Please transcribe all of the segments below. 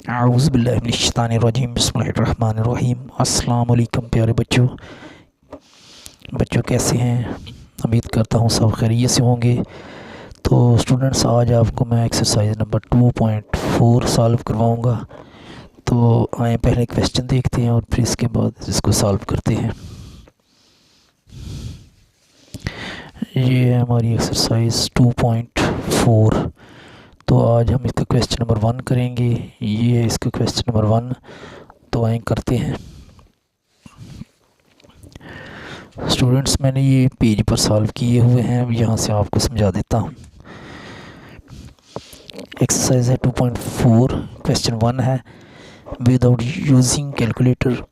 आऊज़ुबिल्लाहिमिनश्शैतानिर्रजीम बिस्मिल्लाहिर्रहमानिर्रहीम। अस्सलाम वालेकुम प्यारे बच्चों। कैसे हैं? उम्मीद करता हूँ सब खैरियत से होंगे। तो स्टूडेंट्स, आज आपको मैं एक्सरसाइज नंबर 2.4 सॉल्व करवाऊँगा। तो आए पहले क्वेश्चन देखते हैं और फिर इसके बाद इसको सॉल्व करते हैं। ये है हमारी एक्सरसाइज 2.4। तो आज हम इसका क्वेश्चन नंबर 1 करेंगे। ये है इसका क्वेश्चन नंबर 1। तो आए करते हैं। स्टूडेंट्स, मैंने ये पेज पर सॉल्व किए हुए हैं, यहाँ से आपको समझा देता हूँ। एक्सरसाइज है 2.4। क्वेश्चन 1 है, without using calculator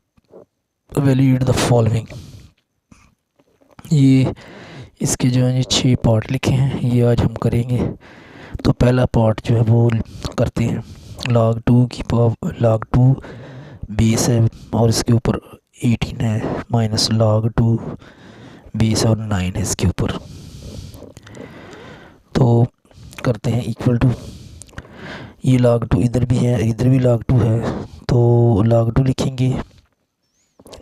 valuate the following. ये इसके जो है 6 पार्ट लिखे हैं, ये आज हम करेंगे। तो पहला पार्ट जो है वो करते हैं। log 2 की पावर log 2 बेस है और इसके ऊपर 18 है, माइनस log 2 बेस और 9 है इसके ऊपर। तो करते हैं इक्वल टू, ये log 2 इधर भी है, इधर भी log 2 है, तो log 2 लिखेंगे।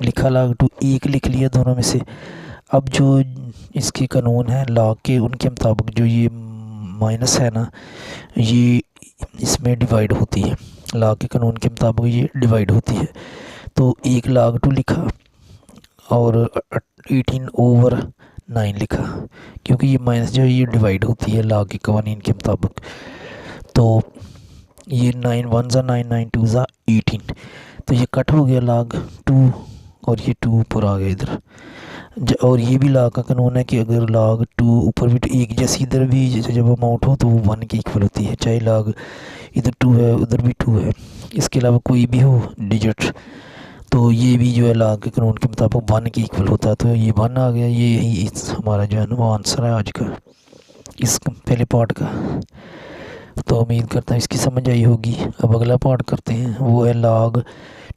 लिखा log 2, एक लिख लिया दोनों में से। अब जो इसके कानून है log के, उनके मुताबिक जो ये माइनस है ना, ये इसमें डिवाइड होती है। log के कानून के मुताबिक ये डिवाइड होती है। तो एक log 2 लिखा और 18/9 लिखा, क्योंकि ये माइनस जो है ये डिवाइड होती है log के कवानीन के मुताबिक। तो ये 9 1 ज़ा 9, 9 2 ज़ा 18। तो ये कट हो गया log 2 और ये 2 ऊपर आ गया इधर। और ये भी log का कानून है कि अगर log 2 ऊपर भी एक जैसी इधर भी जब अमाउंट हो तो वो 1 के इक्वल होती है, चाहे log इधर 2 है उधर भी 2 है, इसके अलावा कोई भी हो डिजिट। तो ये भी जो है log के कानून के मुताबिक 1 के इक्वल होता है। तो ये 1 आ गया। ये यही हमारा जो है ना वो आंसर है आज का, इस पहले पार्ट का। तो उम्मीद करता हूँ इसकी समझ आई होगी। अब अगला पार्ट करते हैं, वो है log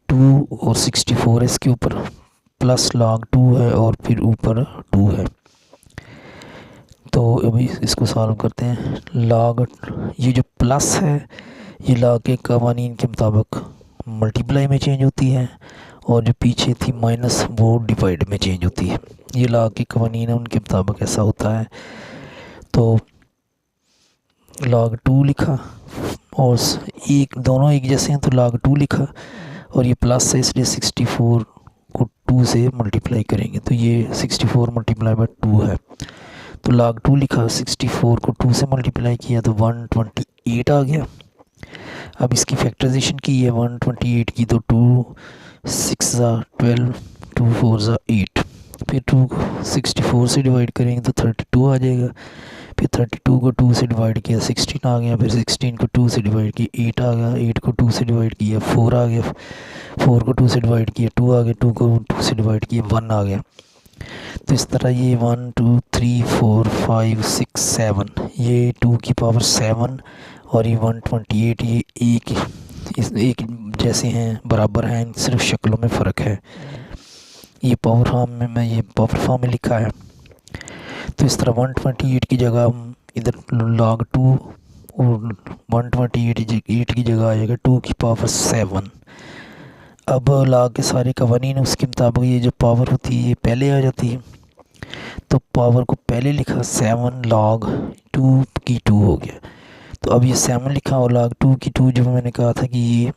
2 और 64 है इसके ऊपर, प्लस log 2 है और फिर ऊपर 2 है। तो अभी इसको सॉल्व करते हैं। log ये जो प्लस है ये log के कवानीन के मुताबिक मल्टीप्लाई में चेंज होती है, और जो पीछे थी माइनस वो डिवाइड में चेंज होती है। ये log के कवानीन है, उनके मुताबिक ऐसा होता है। तो log 2 लिखा और एक दोनों एक जैसे हैं तो log 2 लिखा, और ये प्लस है इसलिए 64 को 2 से मल्टीप्लाई करेंगे, तो ये 64 मल्टीप्लाई बाय 2 है। तो log 2 लिखा, 64 को 2 से मल्टीप्लाई किया तो 128 आ गया। अब इसकी फैक्टराइजेशन की है 128 की, तो 2 6 ज़ा 12, 2 4 ज़ा 8, फिर 2 64 से डिवाइड करेंगे तो 32 आ जाएगा। फिर 32 को 2 से डिवाइड किया 16 आ गया, फिर 16 को 2 से डिवाइड किया 8 आ गया, 8 को 2 से डिवाइड किया 4 आ गया, 4 को 2 से डिवाइड किया 2 आ गया, 2 को 2 से डिवाइड किया 1 आ गया। तो इस तरह ये 1 2 3 4 5 6 7, ये 2 की पावर 7 और ये 128, ये एक जैसे हैं, बराबर हैं, सिर्फ शक्लों में फ़र्क है। ये पावर फॉर्म में, मैं ये पावर फॉर्म में लिखा है। तो इस तरह 128 की जगह हम इधर log 2 और 128 की जगह आ जाएगा 2 की पावर 7। अब log के सारे कवानीन उसके मुताबिक ये जो पावर होती है ये पहले आ जाती है, तो पावर को पहले लिखा 7 log 2 की 2 हो गया। तो अब ये 7 लिखा और log 2 की 2, जो मैंने कहा था कि ये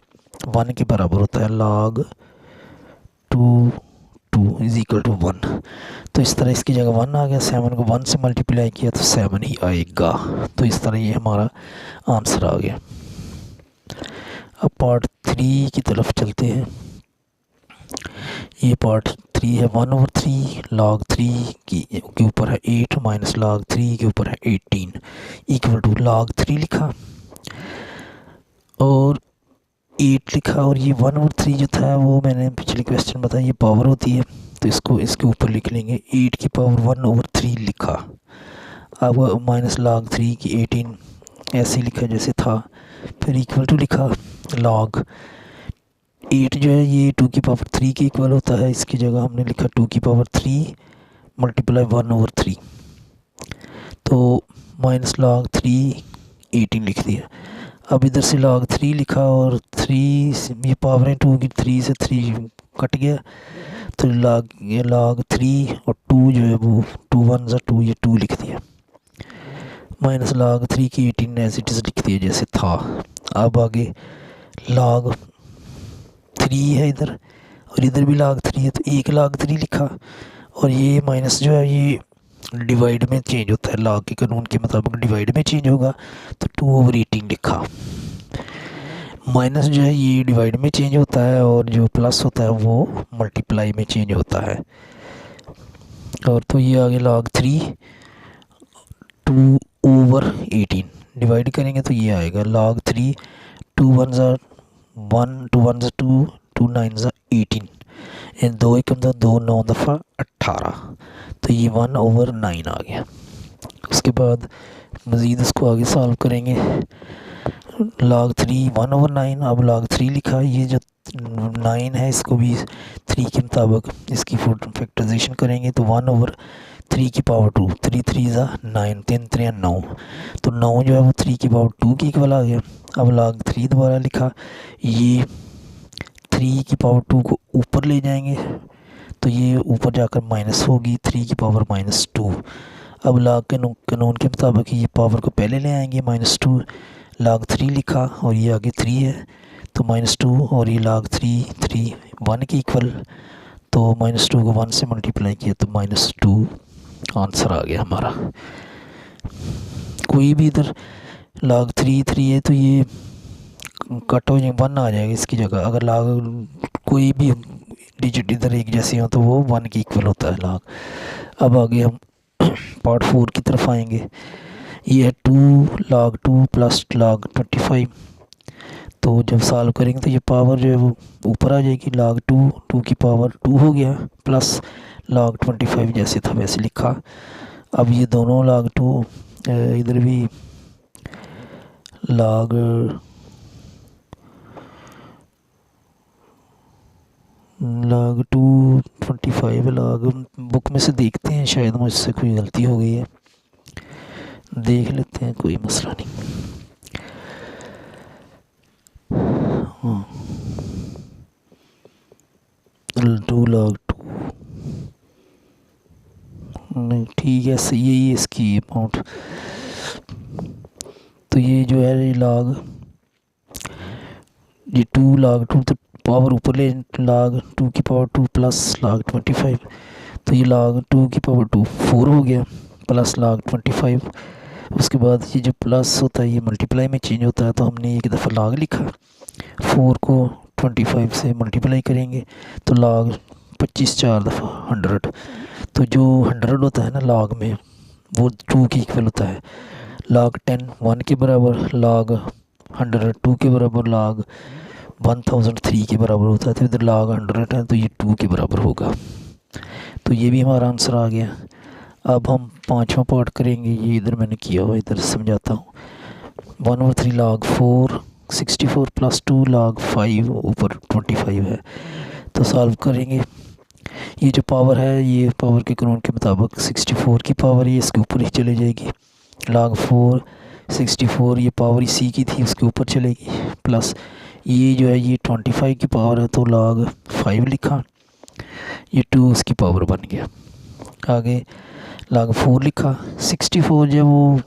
1 के बराबर होता है, log 2 2 इज इक्वल टू 1। तो इस तरह इसकी जगह 1 आ गया, 7 को 1 से मल्टीप्लाई किया तो 7 ही आएगा। तो इस तरह ये हमारा आंसर आ गया। अब पार्ट 3 की तरफ चलते हैं। ये पार्ट 3 है 1/3, log 3 के ऊपर है 8 माइनस log 3 के ऊपर है 18 इक्वल टू log 3 लिखा और 8 लिखा, और ये 1/3 जो था वो मैंने पिछले क्वेश्चन बताया ये पावर होती है, तो इसको इसके ऊपर लिख लेंगे 8 की पावर 1/3 लिखा। अब माइनस log 3 की 18 ऐसे लिखा जैसे था, फिर इक्वल टू लिखा। log 8 जो है ये 2 की पावर 3 के इक्वल होता है, इसकी जगह हमने लिखा 2 की पावर 3 मल्टीप्लाई 1/3। तो माइनस log 3 18 लिख दिया। अब इधर से log 3 लिखा और 3 ये पावर 2 की 3 से 3 कट गया, तो ये log 3 और 2 जो है वो 2 1 ज़ा 2, ये 2 लिख दिया, माइनस log 3 की 18 एज इट इज़ लिख दिया जैसे था। अब आगे log 3 है इधर और इधर भी log 3 है, तो एक log 3 लिखा और ये माइनस जो है ये डिवाइड में चेंज होता है, लॉग के कानून के मुताबिक डिवाइड में चेंज होगा, तो 2/18 लिखा। माइनस जो है ये डिवाइड में चेंज होता है और जो प्लस होता है वो मल्टीप्लाई में चेंज होता है। और तो ये आगे log 3 2/18 डिवाइड करेंगे तो ये आएगा log 3 2 1 ज़ा 1 2 1 ज़ा 2 2 9 ज़ा 18, इन 2 एकम 2 9 दफ़ा 18, तो ये 1/9 आ गया। उसके बाद मज़ीद इसको आगे सॉल्व करेंगे, log 3 1/9, अब log 3 लिखा, ये जो 9 है इसको भी 3 के मुताबिक इसकी फैक्टराइजेशन करेंगे तो 1/3 की पावर 2, 3 3 ज़ा 9, 3 3 9, तो 9 जो है वो 3 की पावर 2 की इक्वल आ गया। अब log 3 दोबारा लिखा, ये 3 की पावर 2 को ऊपर ले जाएंगे तो ये ऊपर जाकर माइनस होगी 3 की पावर -2। अब log के कानून के मुताबिक ये पावर को पहले ले आएंगे -2, log 3 लिखा और ये आगे 3 है तो -2 और ये log 3 3 1 की इक्वल, तो -2 को 1 से मल्टीप्लाई किया तो -2 आंसर आ गया हमारा। कोई भी इधर log 3 3 है तो ये कट हो जाएगा, 1 आ जाएगा इसकी जगह। अगर log कोई भी डिजिट इधर एक जैसे हो तो वो 1 की इक्वल होता है log। अब आगे हम पार्ट 4 की तरफ आएंगे। ये है 2 log 2 प्लस log 25, तो जब सॉल्व करेंगे तो ये पावर जो है वो ऊपर आ जाएगी, log 2 की पावर 2 हो गया प्लस log 25 जैसे था वैसे लिखा। अब ये दोनों log 2 इधर भी log 225 log बुक में से देखते हैं, शायद मुझसे कोई गलती हो गई है, देख लेते हैं, कोई मसला नहीं। हाँ 2 log 2 नहीं ठीक है, सही है ये इसकी अमाउंट। तो ये जो है ये log ये 2 log 2 तो पावर ऊपर ले log 2 की पावर 2 प्लस log 25, तो ये log 2 की पावर 2 4 हो गया प्लस log 25। उसके बाद ये जो प्लस होता है ये मल्टीप्लाई में चेंज होता है, तो हमने एक दफ़ा log लिखा, 4 को 25 से मल्टीप्लाई करेंगे तो log 25 4 दफ़ा 100, तो जो 100 होता है ना log में वो 2 की इक्वल होता है। log 10 1 के बराबर, log 100 2 के बराबर, log 1000 3 के बराबर होता है, तो इधर log 100 है तो ये 2 के बराबर होगा, तो ये भी हमारा आंसर आ गया। अब हम 5वां पार्ट करेंगे, ये इधर मैंने किया हुआ, इधर समझाता हूँ। 1/3 log 4 64 प्लस 2 log 5 ऊपर 25 है, तो सॉल्व करेंगे। ये जो पावर है ये पावर के कानून के मुताबिक 64 की पावर ये इसके ऊपर ही चली जाएगी, log 4 64 ये पावर इसी की थी उसके ऊपर चलेगी, प्लस ये जो है ये 25 की पावर है तो log 5 लिखा, ये 2 उसकी पावर बन गया। आगे log 4 लिखा, 64 जो वो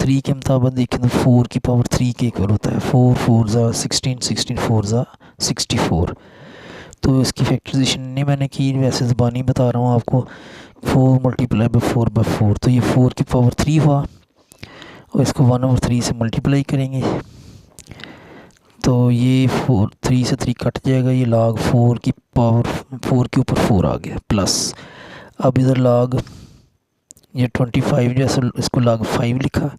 3 के मुताबिक देखें तो 4 की पावर 3 के इक्वल होता है, 4 4 ज़ा 16 16 4 ज़ा 64, तो इसकी फैक्टराइजेशन नहीं मैंने की, वैसे ज़बानी बता रहा हूँ आपको। 4 मल्टीप्लाई बाई 4/4, तो ये 4 की पावर 3 हुआ और इसको 1/3 से मल्टीप्लाई करेंगे तो ये 3 से 3 कट जाएगा, ये log 4 की पावर 4 के ऊपर 4 आ गया प्लस। अब इधर log ये 25 जैसे इसको log 5 लिखा,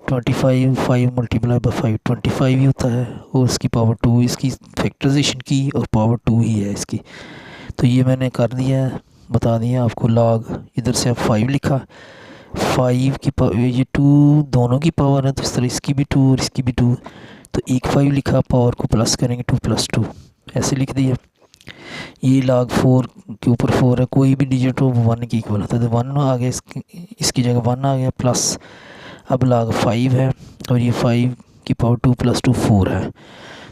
25 5 मल्टीप्लाई बाई 5 25 ही होता है और इसकी पावर 2, इसकी फैक्टराइजेशन की और पावर 2 ही है इसकी, तो ये मैंने कर दिया है, बता दिया आपको। log इधर से अब 5 लिखा, 5 की पावर ये 2 दोनों की पावर है तो इस तरह इसकी भी 2 और इसकी भी 2, तो एक 5 लिखा, पावर को प्लस करेंगे 2 + 2 ऐसे लिख दिया। ये log 4 के ऊपर 4 है, कोई भी डिजिट हो 1 की इक्वल होता है, तो 1 आ गया इसकी जगह 1 आ गया प्लस। अब log 5 है और ये 5 की पावर 2 + 2 4 है,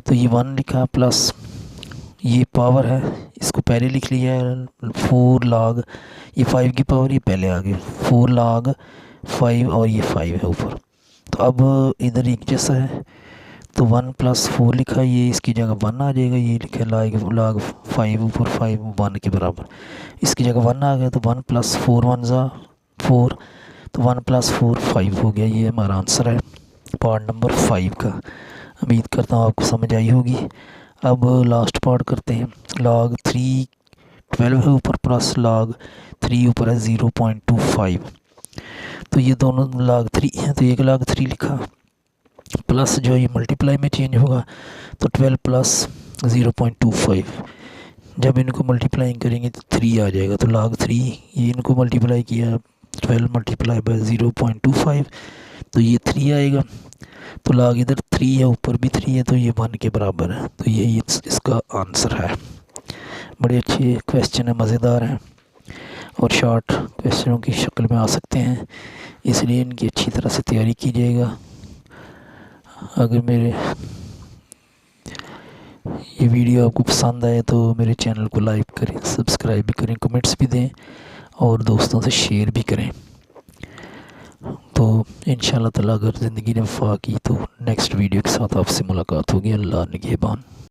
तो ये 1 लिखा प्लस ये पावर है, इसको पहले लिख लिया है 4 log, ये 5 की पावर ये पहले आ गई 4 log 5 और ये 5 है ऊपर। तो अब इधर एक जैसा है, तो 1 + 4 लिखा, ये इसकी जगह 1 आ जाएगा, ये लिखा log 5 ऊपर 5 1 के बराबर, इसकी जगह 1 आ गया, तो 1 + 4 1 ज़ा 4, तो 1 + 4 5 हो गया। ये हमारा आंसर है पार्ट नंबर 5 का। उम्मीद करता हूँ आपको समझ आई होगी। अब लास्ट पार्ट करते हैं। log 3 12 है ऊपर, प्लस log 3 ऊपर है 0.25, तो ये दोनों log 3 हैं, तो एक log 3 लिखा, प्लस जो ये मल्टीप्लाई में चेंज होगा, तो 12 + 0.25, जब इनको मल्टीप्लाइंग करेंगे तो 3 आ जाएगा, तो log 3 ये इनको मल्टीप्लाई किया 12 × 0.25, तो ये 3 आएगा, तो log इधर 3 है ऊपर भी 3 है, तो ये 1 के बराबर है, तो ये इसका आंसर है। बड़े अच्छे क्वेश्चन है, मज़ेदार हैं और शॉर्ट क्वेश्चनों की शक्ल में आ सकते हैं, इसलिए इनकी अच्छी तरह से तैयारी कीजिएगा। अगर मेरे ये वीडियो आपको पसंद आए तो मेरे चैनल को लाइक करें, सब्सक्राइब भी करें, कमेंट्स भी दें और दोस्तों से शेयर भी करें। तो इंशाल्लाह ताला अगर ज़िंदगी ने वफ़ा की तो नेक्स्ट वीडियो के साथ आपसे मुलाकात होगी। अल्लाह निगहबान।